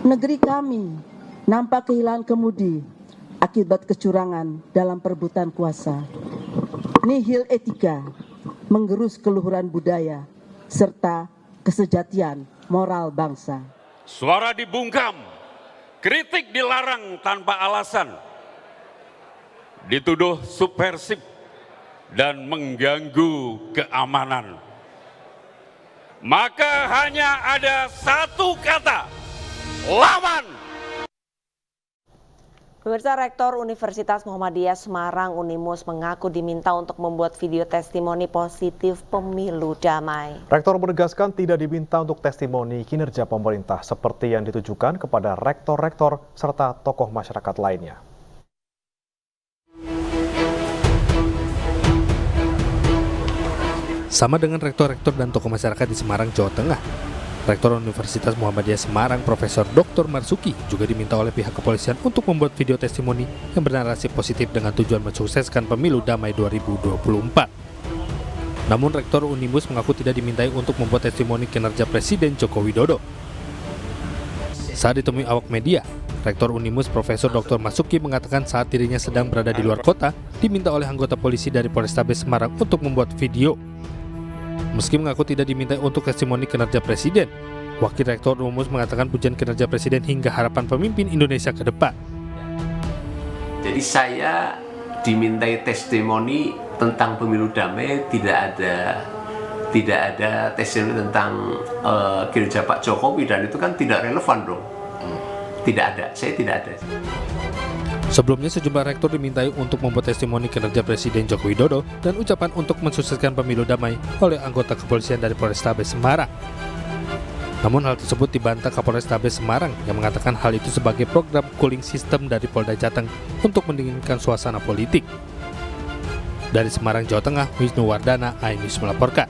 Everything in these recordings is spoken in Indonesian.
Negeri kami nampak kehilangan kemudi akibat kecurangan dalam perebutan kuasa. Nihil etika, menggerus keluhuran budaya, serta kesejatian moral bangsa. Suara dibungkam, kritik dilarang tanpa alasan, dituduh subversif dan mengganggu keamanan. Maka hanya ada satu kata, lawan. Pemirsa, Rektor Universitas Muhammadiyah Semarang Unimus mengaku diminta untuk membuat video testimoni positif pemilu damai. Rektor menegaskan tidak diminta untuk testimoni kinerja pemerintah seperti yang ditujukan kepada rektor-rektor serta tokoh masyarakat lainnya. Sama dengan rektor-rektor dan tokoh masyarakat di Semarang, Jawa Tengah, Rektor Universitas Muhammadiyah Semarang, Profesor Dr. Marzuki, juga diminta oleh pihak kepolisian untuk membuat video testimoni yang bernarasi positif dengan tujuan mensukseskan pemilu damai 2024. Namun Rektor Unimus mengaku tidak dimintai untuk membuat testimoni kinerja Presiden Joko Widodo. Saat ditemui awak media, Rektor Unimus Profesor Dr. Marzuki mengatakan saat dirinya sedang berada di luar kota, diminta oleh anggota polisi dari Polrestabes Semarang untuk membuat video. Meski mengaku tidak dimintai untuk testimoni kinerja Presiden, Wakil Rektor Unimus mengatakan pujian kinerja Presiden hingga harapan pemimpin Indonesia ke depan. Jadi saya dimintai testimoni tentang pemilu damai, tidak ada testimoni tentang kinerja Pak Jokowi, dan itu kan tidak relevan dong. Tidak ada, saya tidak ada. Sebelumnya sejumlah rektor dimintai untuk membuat testimoni kinerja Presiden Joko Widodo dan ucapan untuk mensukseskan pemilu damai oleh anggota kepolisian dari Polrestabes Semarang. Namun hal tersebut dibantah Kapolrestabes Semarang yang mengatakan hal itu sebagai program cooling system dari Polda Jateng untuk mendinginkan suasana politik. Dari Semarang, Jawa Tengah, Wisnu Wardana, iNews melaporkan.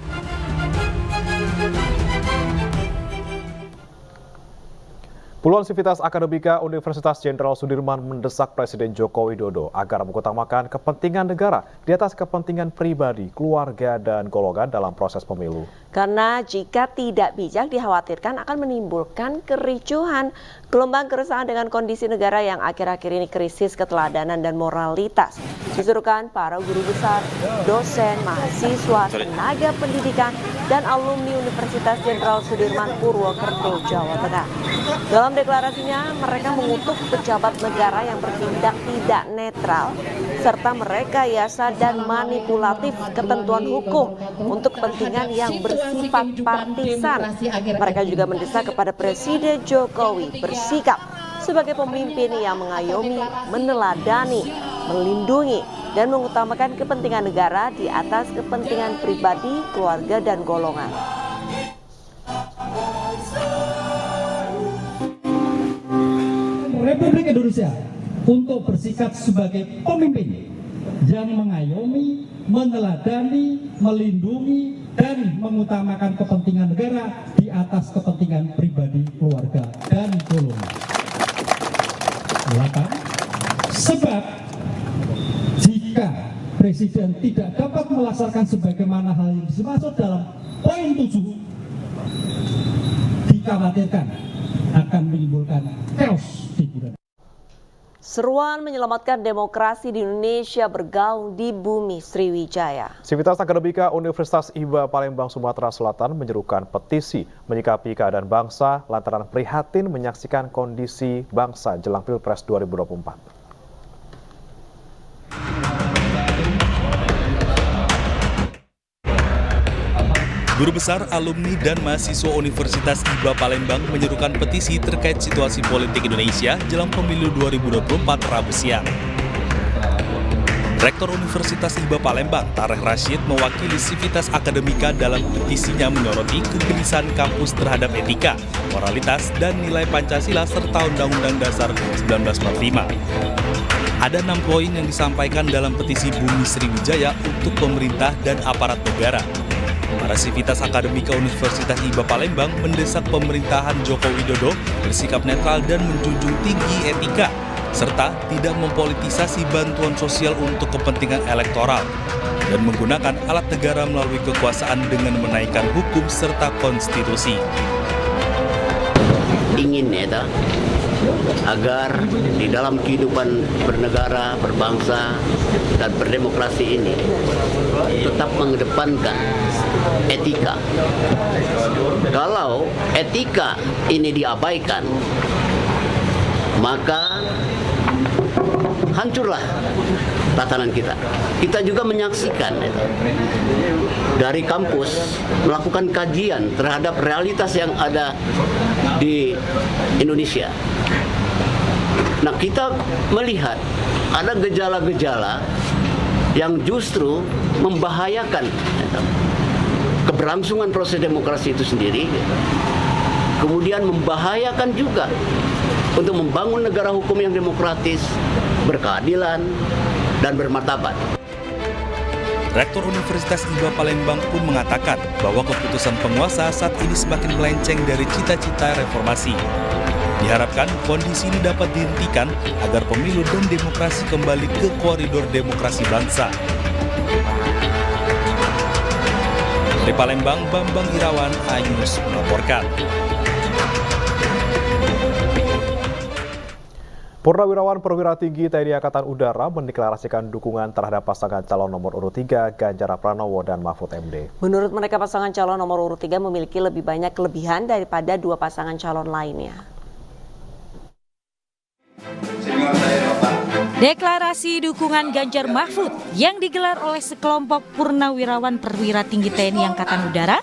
Puluhan sivitas akademika Universitas Jenderal Sudirman mendesak Presiden Joko Widodo agar mengutamakan kepentingan negara di atas kepentingan pribadi, keluarga, dan golongan dalam proses pemilu. Karena jika tidak bijak dikhawatirkan akan menimbulkan kericuhan. Gelombang keresahan dengan kondisi negara yang akhir-akhir ini krisis keteladanan dan moralitas disuruhkan para guru besar, dosen, mahasiswa, tenaga pendidikan, dan alumni Universitas Jenderal Sudirman Purwokerto, Jawa Tengah. Dalam deklarasinya, mereka mengutuk pejabat negara yang bertindak tidak netral, serta merekayasa dan manipulatif ketentuan hukum untuk kepentingan yang bersifat partisan. Mereka juga mendesak kepada Presiden Jokowi bersikap sebagai pemimpin yang mengayomi, meneladani, melindungi, dan mengutamakan kepentingan negara di atas kepentingan pribadi, keluarga, dan golongan. Republik Indonesia untuk bersikap sebagai pemimpin yang mengayomi, meneladani, melindungi, dan mengutamakan kepentingan negara di atas kepentingan pribadi, keluarga, dan golongan. 8. Sebab jika Presiden tidak dapat melaksanakan sebagaimana hal yang dimaksud dalam poin 7, dikhawatirkan akan menimbulkan chaos di budaya. Seruan menyelamatkan demokrasi di Indonesia bergaung di bumi Sriwijaya. Sivitas Akademika Universitas IBA Palembang, Sumatera Selatan menyerukan petisi menyikapi keadaan bangsa lantaran prihatin menyaksikan kondisi bangsa jelang Pilpres 2024. Guru besar, alumni, dan mahasiswa Universitas IBA Palembang menyerukan petisi terkait situasi politik Indonesia jelang pemilu 2024 Rabu siang. Rektor Universitas IBA Palembang, Tarek Rashid, mewakili Sivitas Akademika dalam petisinya menyoroti kegelisahan kampus terhadap etika, moralitas, dan nilai Pancasila serta Undang-Undang Dasar 1945. Ada 6 poin yang disampaikan dalam petisi Bumi Sriwijaya untuk pemerintah dan aparat negara. Para sivitas akademika Universitas IBA Palembang mendesak pemerintahan Joko Widodo bersikap netral dan menjunjung tinggi etika, serta tidak mempolitisasi bantuan sosial untuk kepentingan elektoral, dan menggunakan alat negara melalui kekuasaan dengan menaikkan hukum serta konstitusi. ingin ya, agar di dalam kehidupan bernegara, berbangsa, dan berdemokrasi ini tetap mengedepankan etika. Kalau etika ini diabaikan, maka hancurlah tatanan kita. Kita juga menyaksikan dari kampus melakukan kajian terhadap realitas yang ada di Indonesia. Nah, kita melihat ada gejala-gejala yang justru membahayakan keberlangsungan proses demokrasi itu sendiri, kemudian membahayakan juga untuk membangun negara hukum yang demokratis, berkeadilan, dan bermartabat. Rektor Universitas IPA Palembang pun mengatakan bahwa keputusan penguasa saat ini semakin melenceng dari cita-cita reformasi. Diharapkan kondisi ini dapat dihentikan agar pemilu dan demokrasi kembali ke koridor demokrasi bangsa. Dari Palembang, Bambang Irawan, iNews melaporkan. Purnawirawan Perwira Tinggi TNI Angkatan Udara mendeklarasikan dukungan terhadap pasangan calon nomor urut 3 Ganjar Pranowo dan Mahfud MD. Menurut mereka, pasangan calon nomor urut 3 memiliki lebih banyak kelebihan daripada dua pasangan calon lainnya. Deklarasi dukungan Ganjar Mahfud yang digelar oleh sekelompok purnawirawan perwira tinggi TNI Angkatan Udara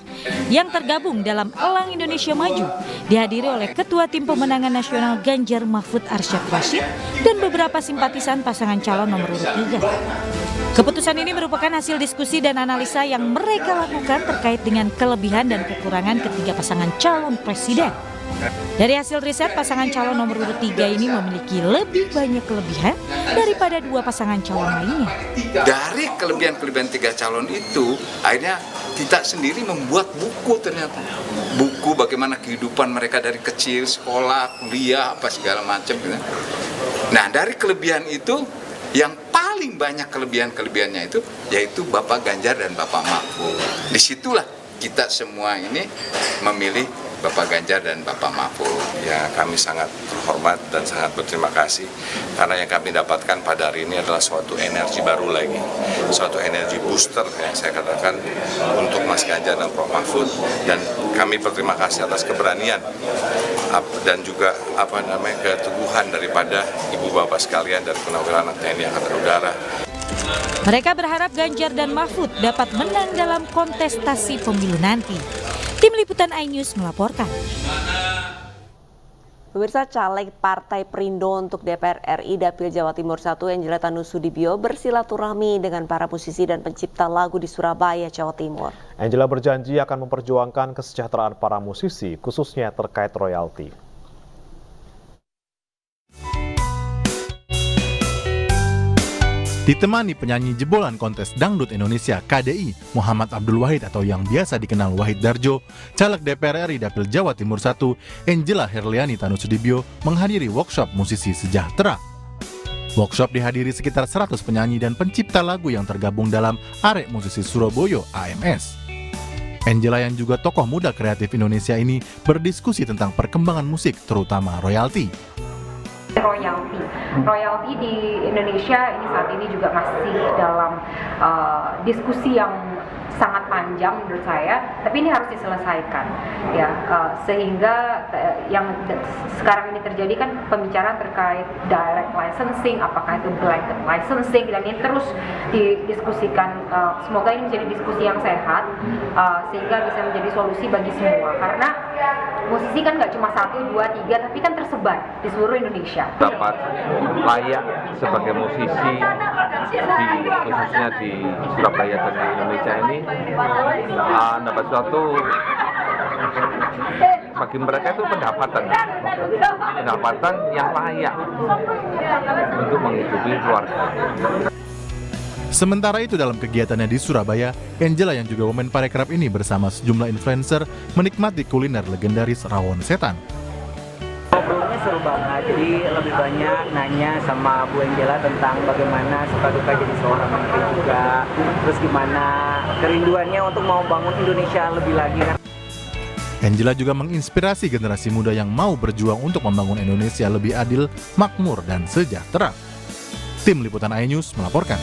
yang tergabung dalam Elang Indonesia Maju dihadiri oleh Ketua Tim Pemenangan Nasional Ganjar Mahfud Arsyad Rashid dan beberapa simpatisan pasangan calon nomor urut 3. Keputusan ini merupakan hasil diskusi dan analisa yang mereka lakukan terkait dengan kelebihan dan kekurangan ketiga pasangan calon presiden. Dari hasil riset, pasangan calon nomor urut 3 ini memiliki lebih banyak kelebihan daripada dua pasangan calon lainnya. Dari kelebihan-kelebihan tiga calon itu, akhirnya kita sendiri membuat buku ternyata. Buku bagaimana kehidupan mereka dari kecil, sekolah, kuliah, apa segala macam. Nah, dari kelebihan itu, yang paling banyak kelebihan-kelebihannya itu, yaitu Bapak Ganjar dan Bapak Mahfud. Disitulah kita semua ini memilih Bapak Ganjar dan Bapak Mahfud. Ya, kami sangat hormat dan sangat berterima kasih karena yang kami dapatkan pada hari ini adalah suatu energi baru lagi, suatu energi booster yang saya katakan untuk Mas Ganjar dan Prof Mahfud, dan kami berterima kasih atas keberanian dan juga keteguhan daripada ibu bapak sekalian dari Purnawirawan TNI Angkatan Udara. Mereka berharap Ganjar dan Mahfud dapat menang dalam kontestasi pemilu nanti. Tim Liputan iNews melaporkan. Pemirsa, caleg Partai Perindo untuk DPR RI Dapil Jawa Timur 1 Angela Tanusudibio bersilaturahmi dengan para musisi dan pencipta lagu di Surabaya, Jawa Timur. Angela berjanji akan memperjuangkan kesejahteraan para musisi, khususnya terkait royalti. Ditemani penyanyi jebolan kontes Dangdut Indonesia KDI Muhammad Abdul Wahid atau yang biasa dikenal Wahid Darjo, caleg DPR RI Dapil Jawa Timur 1 Angela Herliani Tanusudibio menghadiri workshop musisi sejahtera. Workshop dihadiri sekitar 100 penyanyi dan pencipta lagu yang tergabung dalam Arek Musisi Surabaya AMS. Angela yang juga tokoh muda kreatif Indonesia ini berdiskusi tentang perkembangan musik terutama royalti. Royalti di Indonesia ini saat ini juga masih dalam diskusi yang sangat panjang menurut saya, tapi ini harus diselesaikan ya, sehingga yang sekarang ini terjadi kan pembicaraan terkait direct licensing, apakah itu blanket licensing, dan ini terus didiskusikan. Semoga ini menjadi diskusi yang sehat sehingga bisa menjadi solusi bagi semua, karena musisi kan nggak cuma 1, 2, 3, tapi kan tersebar di seluruh Indonesia. Dapat layak sebagai musisi khususnya di Surabaya dan di Indonesia ini dapat suatu, bagi mereka itu pendapatan yang layak untuk menghidupi keluarga. Sementara itu dalam kegiatannya di Surabaya, Angela yang juga Women Parekraf ini bersama sejumlah influencer menikmati kuliner legendaris rawon setan. Ngobrolnya seru banget, jadi lebih banyak nanya sama Bu Angela tentang bagaimana suka duka jadi seorang menteri juga, terus gimana kerinduannya untuk mau bangun Indonesia lebih lagi. Angela juga menginspirasi generasi muda yang mau berjuang untuk membangun Indonesia lebih adil, makmur, dan sejahtera. Tim Liputan iNews melaporkan.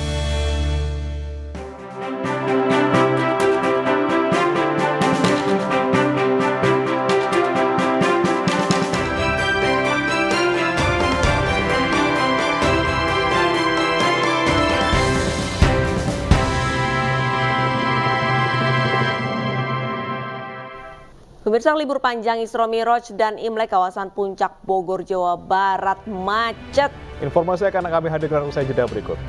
Pemirsa, libur panjang Isra Miraj dan Imlek kawasan Puncak Bogor, Jawa Barat macet. Informasi akan kami hadirkan usai jeda berikut.